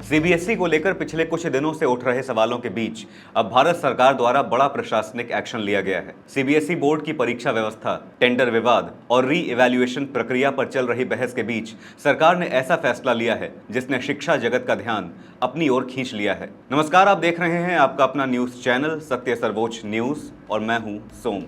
CBSE को लेकर पिछले कुछ दिनों से उठ रहे सवालों के बीच अब भारत सरकार द्वारा बड़ा प्रशासनिक एक्शन लिया गया है। सीबीएसई बोर्ड की परीक्षा व्यवस्था, टेंडर विवाद और री इवैल्यूएशन प्रक्रिया पर चल रही बहस के बीच सरकार ने ऐसा फैसला लिया है जिसने शिक्षा जगत का ध्यान अपनी ओर खींच लिया है। नमस्कार, आप देख रहे हैं आपका अपना न्यूज चैनल सत्य सर्वोच्च न्यूज और मैं हूं सोम।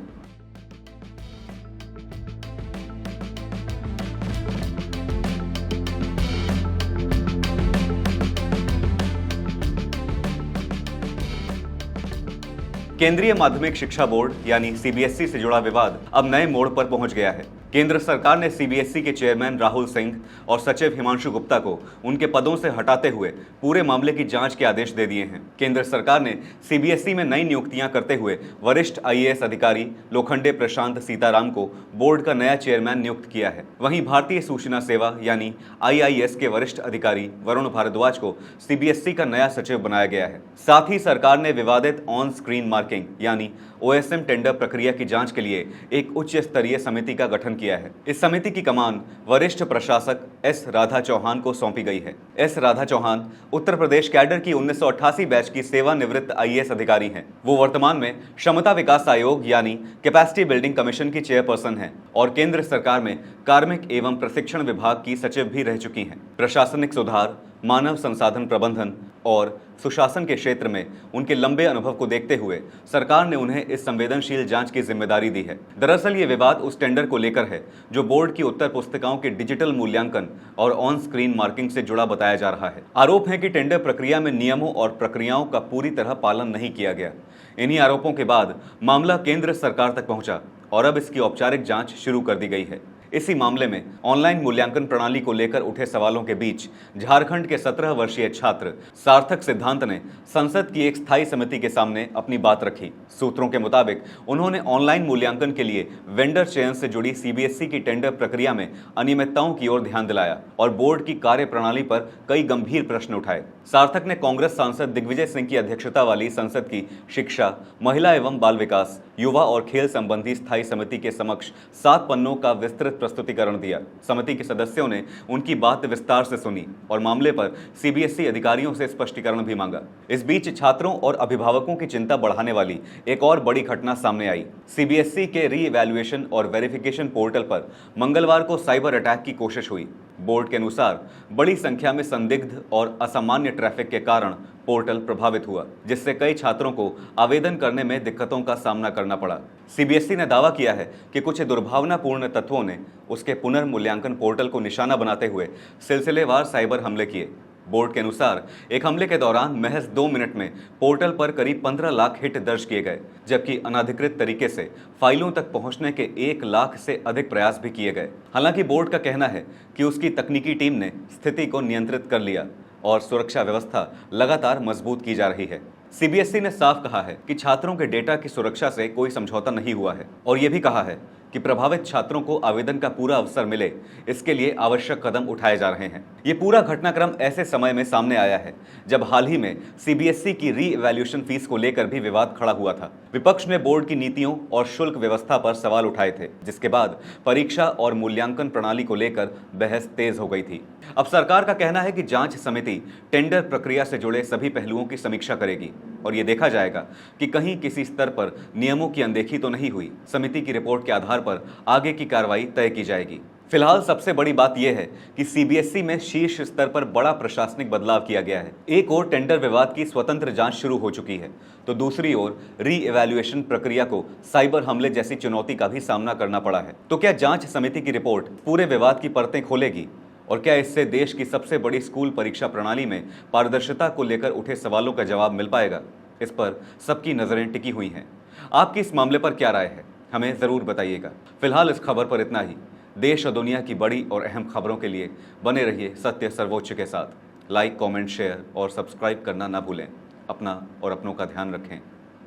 केंद्रीय माध्यमिक शिक्षा बोर्ड यानी सीबीएसई से जुड़ा विवाद अब नए मोड़ पर पहुंच गया है। केंद्र सरकार ने सीबीएसई के चेयरमैन राहुल सिंह और सचिव हिमांशु गुप्ता को उनके पदों से हटाते हुए पूरे मामले की जांच के आदेश दे दिए हैं। केंद्र सरकार ने सीबीएसई में नई नियुक्तियां करते हुए वरिष्ठ आईएएस अधिकारी लोखंडे प्रशांत सीताराम को बोर्ड का नया चेयरमैन नियुक्त किया है। वहीं भारतीय सूचना सेवा यानी आईआईएस के वरिष्ठ अधिकारी वरुण भारद्वाज को सीबीएसई का नया सचिव बनाया गया है। साथ ही सरकार ने विवादित ऑन स्क्रीन मार्किंग यानी ओएसएम टेंडर प्रक्रिया की जांच के लिए एक उच्च स्तरीय समिति का गठन किया है। इस समिति की कमान वरिष्ठ प्रशासक एस राधा चौहान को सौंपी गई है। एस राधा चौहान उत्तर प्रदेश कैडर की 1988 बैच की सेवानिवृत्त आईएएस अधिकारी हैं। वो वर्तमान में क्षमता विकास आयोग यानी कैपेसिटी बिल्डिंग कमीशन की चेयरपर्सन हैं और केंद्र सरकार में कार्मिक एवं प्रशिक्षण विभाग की सचिव भी रह चुकी हैं। प्रशासनिक सुधार, मानव संसाधन प्रबंधन और सुशासन के क्षेत्र में उनके लंबे अनुभव को देखते हुए सरकार ने उन्हें इस संवेदनशील जांच की जिम्मेदारी दी है। दरअसल ये विवाद उस टेंडर को लेकर है जो बोर्ड की उत्तर पुस्तिकाओं के डिजिटल मूल्यांकन और ऑन स्क्रीन मार्किंग से जुड़ा बताया जा रहा है। आरोप है कि टेंडर प्रक्रिया में नियमों और प्रक्रियाओं का पूरी तरह पालन नहीं किया गया। इन्हीं आरोपों के बाद मामला केंद्र सरकार तक पहुंचा और अब इसकी औपचारिक जांच शुरू कर दी गई है। इसी मामले में ऑनलाइन मूल्यांकन प्रणाली को लेकर उठे सवालों के बीच झारखंड के 17 वर्षीय छात्र सार्थक सिद्धांत ने संसद की एक स्थायी समिति के सामने अपनी बात रखी। सूत्रों के मुताबिक उन्होंने ऑनलाइन मूल्यांकन के लिए वेंडर चयन से जुड़ी सीबीएसई की टेंडर प्रक्रिया में अनियमितताओं की ओर ध्यान दिलाया और बोर्ड की कार्यप्रणाली पर कई गंभीर प्रश्न उठाए। सार्थक ने कांग्रेस सांसद दिग्विजय सिंह की अध्यक्षता वाली संसद की शिक्षा, महिला एवं बाल विकास, युवा और खेल संबंधी स्थायी समिति के समक्ष 7 पन्नों का विस्तृत प्रस्तुतिकरण दिया। समिति के सदस्यों ने उनकी बात विस्तार से सुनी और मामले पर सीबीएसई अधिकारियों से स्पष्टीकरण भी मांगा। इस बीच छात्रों और अभिभावकों की चिंता बढ़ाने वाली एक और बड़ी घटना सामने आई। सीबीएसई के री इवैल्यूएशन और वेरिफिकेशन पोर्टल पर मंगलवार को साइबर अटैक की कोशिश हुई। बोर्ड के अनुसार बड़ी संख्या में संदिग्ध और असामान्य ट्रैफिक के कारण पोर्टल प्रभावित हुआ, जिससे कई छात्रों को आवेदन करने में दिक्कतों का सामना करना पड़ा। सीबीएसई ने दावा किया है कि कुछ दुर्भावनापूर्ण तत्वों ने उसके पुनर्मूल्यांकन पोर्टल को निशाना बनाते हुए सिलसिलेवार साइबर हमले किए। बोर्ड के अनुसार एक हमले के दौरान महज 2 मिनट में पोर्टल पर करीब 15 लाख हिट दर्ज किए गए, जबकि अनधिकृत तरीके से फाइलों तक पहुंचने के 1 लाख से अधिक प्रयास भी किए गए। हालांकि बोर्ड का कहना है कि उसकी तकनीकी टीम ने स्थिति को नियंत्रित कर लिया और सुरक्षा व्यवस्था लगातार मजबूत की जा रही है। सीबीएसई ने साफ कहा है कि छात्रों के डेटा की सुरक्षा से कोई समझौता नहीं हुआ है और यह भी कहा है कि प्रभावित छात्रों को आवेदन का पूरा अवसर मिले, इसके लिए आवश्यक कदम उठाए जा रहे हैं। ये पूरा घटनाक्रम ऐसे समय में सामने आया है जब हाल ही में सीबीएसई की री इवैल्यूएशन फीस को लेकर भी विवाद खड़ा हुआ था। विपक्ष ने बोर्ड की नीतियों और शुल्क व्यवस्था पर सवाल उठाए थे, जिसके बाद परीक्षा और मूल्यांकन प्रणाली को लेकर बहस तेज हो गई थी। अब सरकार का कहना है कि जांच समिति टेंडर प्रक्रिया से जुड़े सभी पहलुओं की समीक्षा करेगी और ये देखा जाएगा कि कहीं किसी स्तर पर नियमों की अनदेखी तो नहीं हुई। समिति की रिपोर्ट के आधार पर आगे की कार्रवाई तय की जाएगी। फिलहाल सबसे बड़ी बात यह है कि सीबीएसई में शीर्ष स्तर पर बड़ा प्रशासनिक बदलाव किया गया है। एक ओर टेंडर विवाद की स्वतंत्र जांच शुरू हो चुकी है, तो दूसरी ओर री इवैल्यूएशन प्रक्रिया को साइबर हमले जैसी चुनौती का भी सामना करना पड़ा है। तो क्या जांच समिति की रिपोर्ट पूरे विवाद की परतें खोलेगी और क्या इससे देश की सबसे बड़ी स्कूल परीक्षा प्रणाली में पारदर्शिता को लेकर उठे सवालों का जवाब मिल पाएगा? इस पर सबकी नजरें टिकी हुई हैं। आपकी इस मामले पर क्या राय है, हमें जरूर बताइएगा। फिलहाल इस खबर पर इतना ही। देश और दुनिया की बड़ी और अहम खबरों के लिए बने रहिए सत्य सर्वोच्च के साथ। लाइक, कमेंट, शेयर और सब्सक्राइब करना ना भूलें। अपना और अपनों का ध्यान रखें।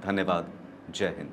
धन्यवाद। जय हिंद।